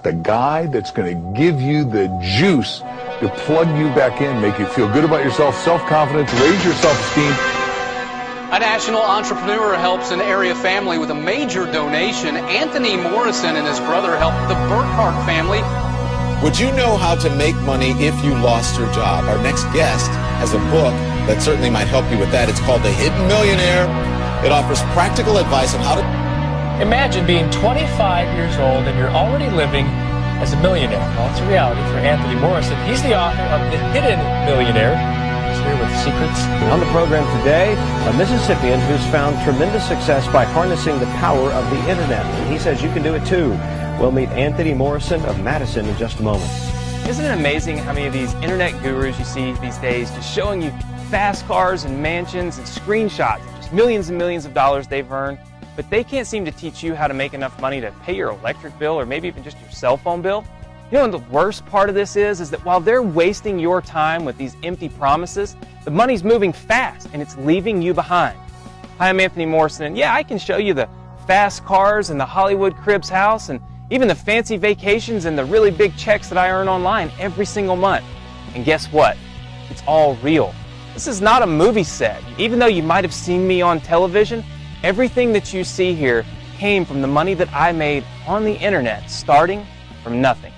got the guy that's going to give you the juice to plug you back in, make you feel good about yourself, self-confidence, raise your self-esteem. A national entrepreneur helps an area family with a major donation. Anthony Morrison and his brother helped the Burkhart family. Would you know how to make money if you lost your job? Our next guest has a book that certainly might help you with that. It's called The Hidden Millionaire. It offers practical advice on how to... Imagine being 25 years old and you're already living as a millionaire. Well, it's a reality for Anthony Morrison. He's the author of The Hidden Millionaire. Here with secrets. On the program today, a Mississippian who's found tremendous success by harnessing the power of the internet. And he says you can do it too. We'll meet Anthony Morrison of Madison in just a moment. Isn't it amazing how many of these internet gurus you see these days just showing you fast cars and mansions and screenshots of just millions and millions of dollars they've earned, but they can't seem to teach you how to make enough money to pay your electric bill or maybe even just your cell phone bill? You know, and the worst part of this is that while they're wasting your time with these empty promises, the money's moving fast and it's leaving you behind. Hi, I'm Anthony Morrison, and yeah, I can show you the fast cars and the Hollywood Cribs house and even the fancy vacations and the really big checks that I earn online every single month. And guess what? It's all real. This is not a movie set. Even though you might have seen me on television, everything that you see here came from the money that I made on the internet, starting from nothing.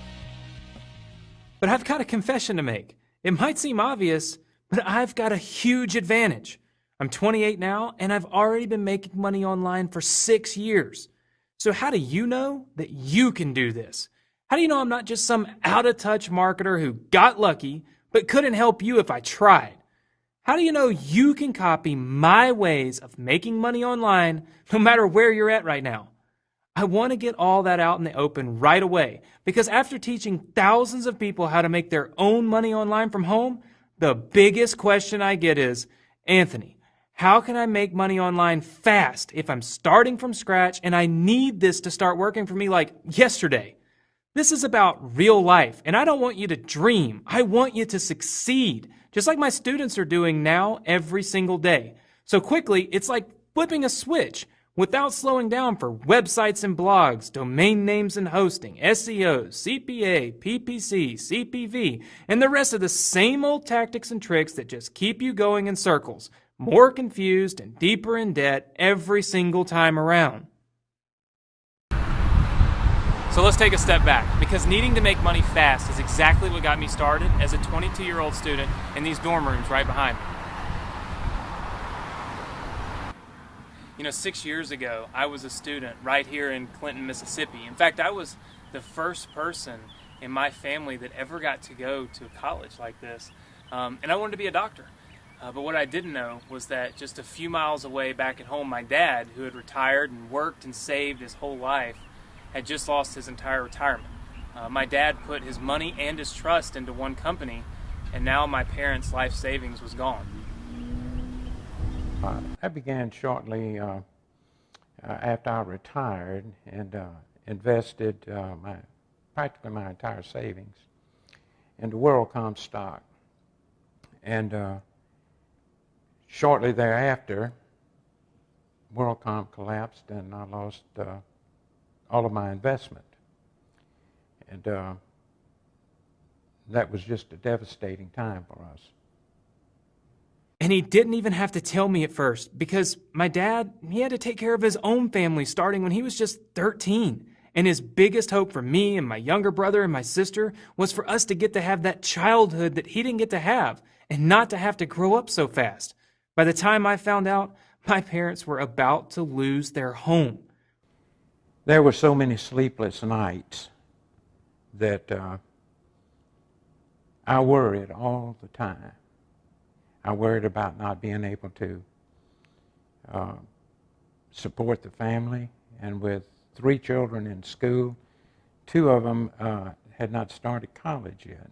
But I've got a confession to make. It might seem obvious, but I've got a huge advantage. I'm 28 now, and I've already been making money online for 6 years. So how do you know that you can do this? How do you know I'm not just some out-of-touch marketer who got lucky, but couldn't help you if I tried? How do you know you can copy my ways of making money online, no matter where you're at right now? I want to get all that out in the open right away, because after teaching thousands of people how to make their own money online from home, the biggest question I get is, Anthony, how can I make money online fast if I'm starting from scratch and I need this to start working for me like yesterday? This is about real life, and I don't want you to dream. I want you to succeed, just like my students are doing now every single day. So quickly, it's like flipping a switch. Without slowing down for websites and blogs, domain names and hosting, SEO, CPA, PPC, CPV, and the rest of the same old tactics and tricks that just keep you going in circles, more confused and deeper in debt every single time around. So let's take a step back, because needing to make money fast is exactly what got me started as a 22-year-old student in these dorm rooms right behind me. You know, 6 years ago, I was a student right here in Clinton, Mississippi. In fact, I was the first person in my family that ever got to go to college like this. And I wanted to be a doctor. But what I didn't know was that just a few miles away back at home, my dad, who had retired and worked and saved his whole life, had just lost his entire retirement. My dad put his money and his trust into one company, and now my parents' life savings was gone. I began shortly after I retired and invested practically my entire savings into WorldCom stock. And shortly thereafter, WorldCom collapsed and I lost all of my investment. And that was just a devastating time for us. And he didn't even have to tell me at first, because my dad, he had to take care of his own family starting when he was just 13. And his biggest hope for me and my younger brother and my sister was for us to get to have that childhood that he didn't get to have and not to have to grow up so fast. By the time I found out, my parents were about to lose their home. There were so many sleepless nights that I worried all the time. I worried about not being able to support the family, and with 3 children in school, 2 of them had not started college yet.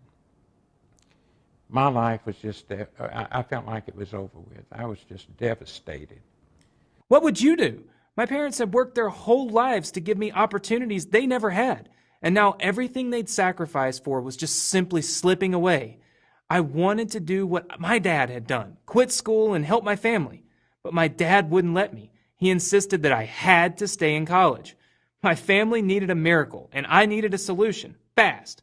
My life was just, I felt like it was over with. I was just devastated. What would you do? My parents had worked their whole lives to give me opportunities they never had, and now everything they'd sacrificed for was just simply slipping away. I wanted to do what my dad had done, quit school and help my family. But my dad wouldn't let me. He insisted that I had to stay in college. My family needed a miracle, and I needed a solution, fast.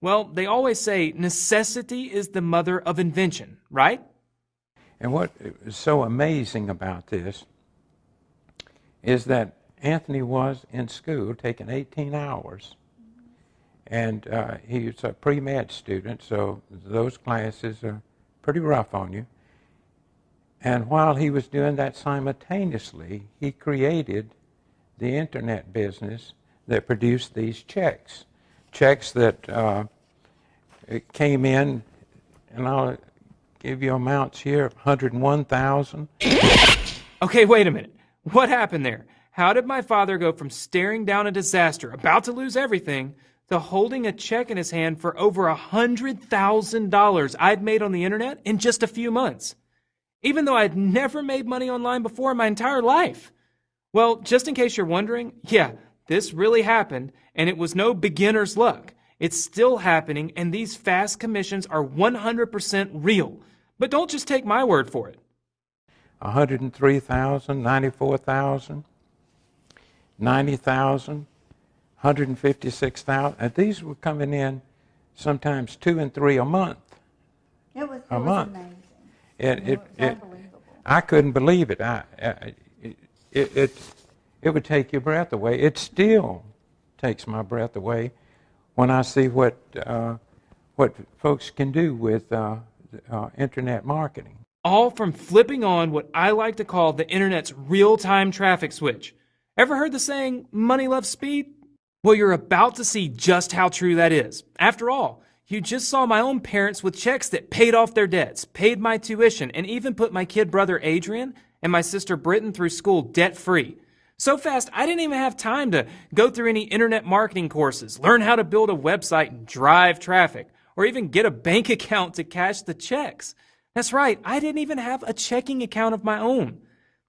Well, they always say necessity is the mother of invention, right? And what is so amazing about this is that Anthony was in school taking 18 hours. And he was a pre-med student, so those classes are pretty rough on you. And while he was doing that simultaneously, he created the internet business that produced these checks. Checks that came in, and I'll give you amounts here, $101,000. Okay, wait a minute. What happened there? How did my father go from staring down a disaster, about to lose everything, to holding a check in his hand for over $100,000 I'd made on the internet in just a few months? Even though I'd never made money online before in my entire life. Well, just in case you're wondering, yeah, this really happened, and it was no beginner's luck. It's still happening, and these fast commissions are 100% real. But don't just take my word for it. 103,000, 94,000, 90,000, 156,000. And these were coming in sometimes 2 and 3 a month. It was month. amazing. It was unbelievable. I couldn't believe it. It would take your breath away. It still takes my breath away when I see what folks can do with internet marketing. All from flipping on what I like to call the internet's real-time traffic switch. Ever heard the saying, money loves speed? Well, you're about to see just how true that is. After all, you just saw my own parents with checks that paid off their debts, paid my tuition, and even put my kid brother Adrian and my sister Britton through school debt-free. So fast, I didn't even have time to go through any internet marketing courses, learn how to build a website and drive traffic, or even get a bank account to cash the checks. That's right, I didn't even have a checking account of my own.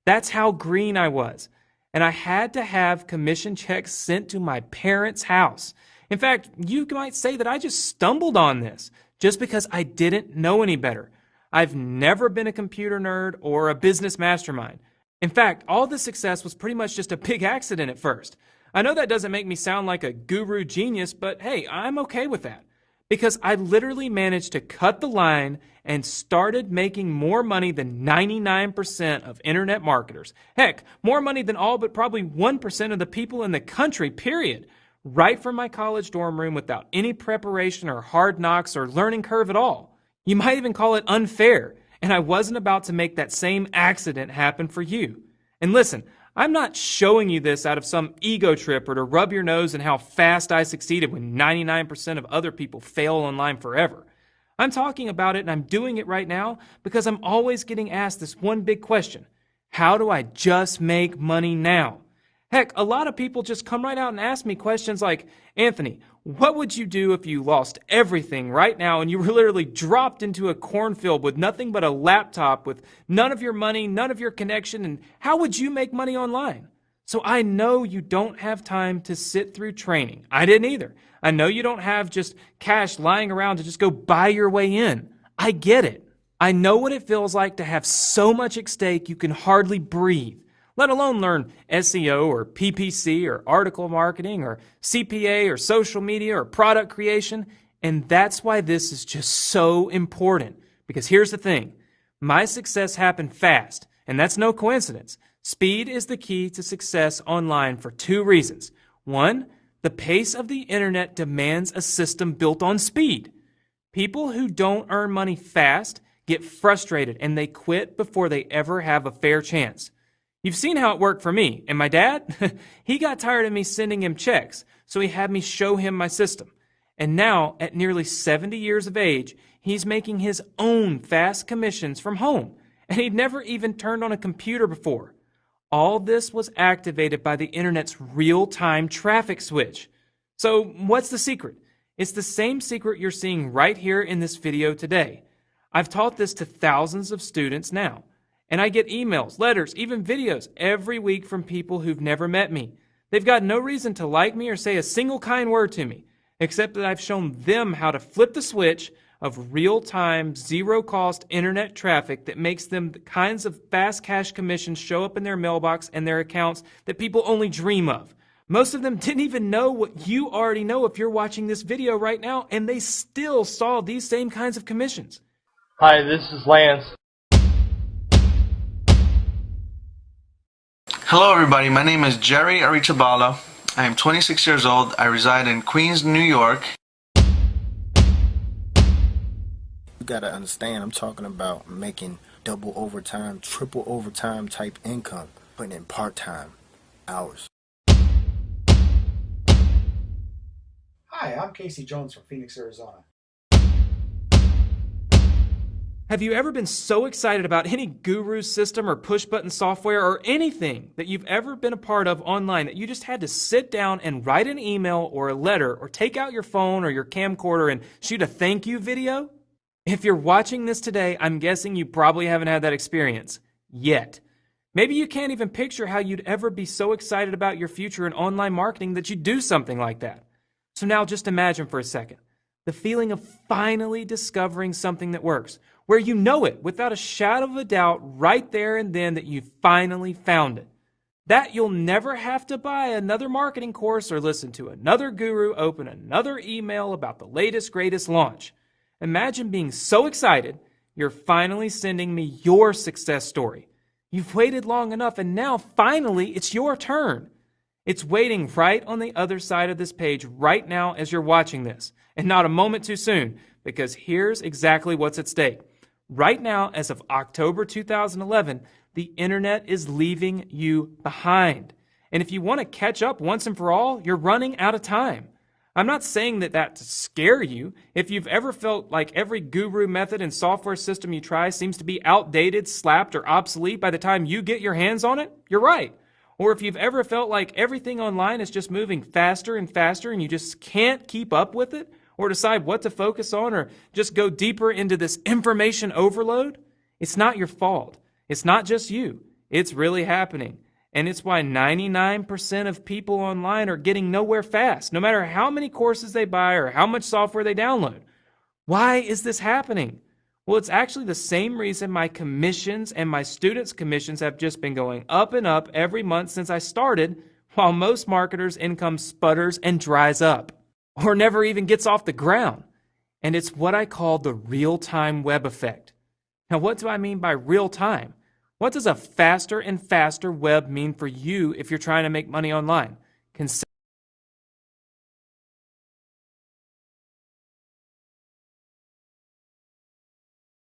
That's how green I was. And I had to have commission checks sent to my parents' house. In fact, you might say that I just stumbled on this just because I didn't know any better. I've never been a computer nerd or a business mastermind. In fact, all this success was pretty much just a big accident at first. I know that doesn't make me sound like a guru genius, but hey, I'm okay with that. Because I literally managed to cut the line and started making more money than 99% of internet marketers. Heck, more money than all but probably 1% of the people in the country, period. Right from my college dorm room without any preparation or hard knocks or learning curve at all. You might even call it unfair, and I wasn't about to make that same accident happen for you. And listen, I'm not showing you this out of some ego trip or to rub your nose in how fast I succeeded when 99% of other people fail online forever. I'm talking about it, and I'm doing it right now because I'm always getting asked this one big question. How do I just make money now? Heck, a lot of people just come right out and ask me questions like, Anthony, what would you do if you lost everything right now and you were literally dropped into a cornfield with nothing but a laptop with none of your money, none of your connection, and how would you make money online? So I know you don't have time to sit through training. I didn't either. I know you don't have just cash lying around to just go buy your way in. I get it. I know what it feels like to have so much at stake you can hardly breathe, let alone learn SEO or PPC or article marketing or CPA or social media or product creation. And that's why this is just so important. Because here's the thing. My success happened fast, and that's no coincidence. Speed is the key to success online for 2 reasons. 1, the pace of the internet demands a system built on speed. People who don't earn money fast get frustrated and they quit before they ever have a fair chance. You've seen how it worked for me. And my dad? He got tired of me sending him checks, so he had me show him my system. And now, at nearly 70 years of age, he's making his own fast commissions from home. And he'd never even turned on a computer before. All this was activated by the internet's real-time traffic switch. So what's the secret? It's the same secret you're seeing right here in this video today. I've taught this to thousands of students now. And I get emails, letters, even videos every week from people who've never met me. They've got no reason to like me or say a single kind word to me, except that I've shown them how to flip the switch of real-time, zero-cost internet traffic that makes them the kinds of fast cash commissions show up in their mailbox and their accounts that people only dream of. Most of them didn't even know what you already know if you're watching this video right now, and they still saw these same kinds of commissions. Hi, this is Lance. Hello everybody, my name is Jerry Arichabala. I am 26 years old. I reside in Queens, New York. You gotta understand, I'm talking about making double overtime, triple overtime type income, putting in part-time hours. Hi, I'm Casey Jones from Phoenix, Arizona. Have you ever been so excited about any guru system or push-button software or anything that you've ever been a part of online that you just had to sit down and write an email or a letter or take out your phone or your camcorder and shoot a thank you video? If you're watching this today, I'm guessing you probably haven't had that experience yet. Maybe you can't even picture how you'd ever be so excited about your future in online marketing that you'd do something like that. So now just imagine for a second the feeling of finally discovering something that works, where you know it without a shadow of a doubt right there and then that you finally found it. That you'll never have to buy another marketing course or listen to another guru open another email about the latest, greatest launch. Imagine being so excited you're finally sending me your success story. You've waited long enough and now finally it's your turn. It's waiting right on the other side of this page right now as you're watching this, and not a moment too soon, because here's exactly what's at stake. Right now, as of October 2011, the internet is leaving you behind. And if you want to catch up once and for all, you're running out of time. I'm not saying that to scare you. If you've ever felt like every guru method and software system you try seems to be outdated, slapped, or obsolete by the time you get your hands on it, you're right. Or if you've ever felt like everything online is just moving faster and faster and you just can't keep up with it, or decide what to focus on, or just go deeper into this information overload, it's not your fault. It's not just you. It's really happening. And it's why 99% of people online are getting nowhere fast, no matter how many courses they buy or how much software they download. Why is this happening? Well, it's actually the same reason my commissions and my students' commissions have just been going up and up every month since I started, while most marketers' income sputters and dries up, or never even gets off the ground. And it's what I call the real-time web effect. Now, what do I mean by real-time? What does a faster and faster web mean for you if you're trying to make money online? Consider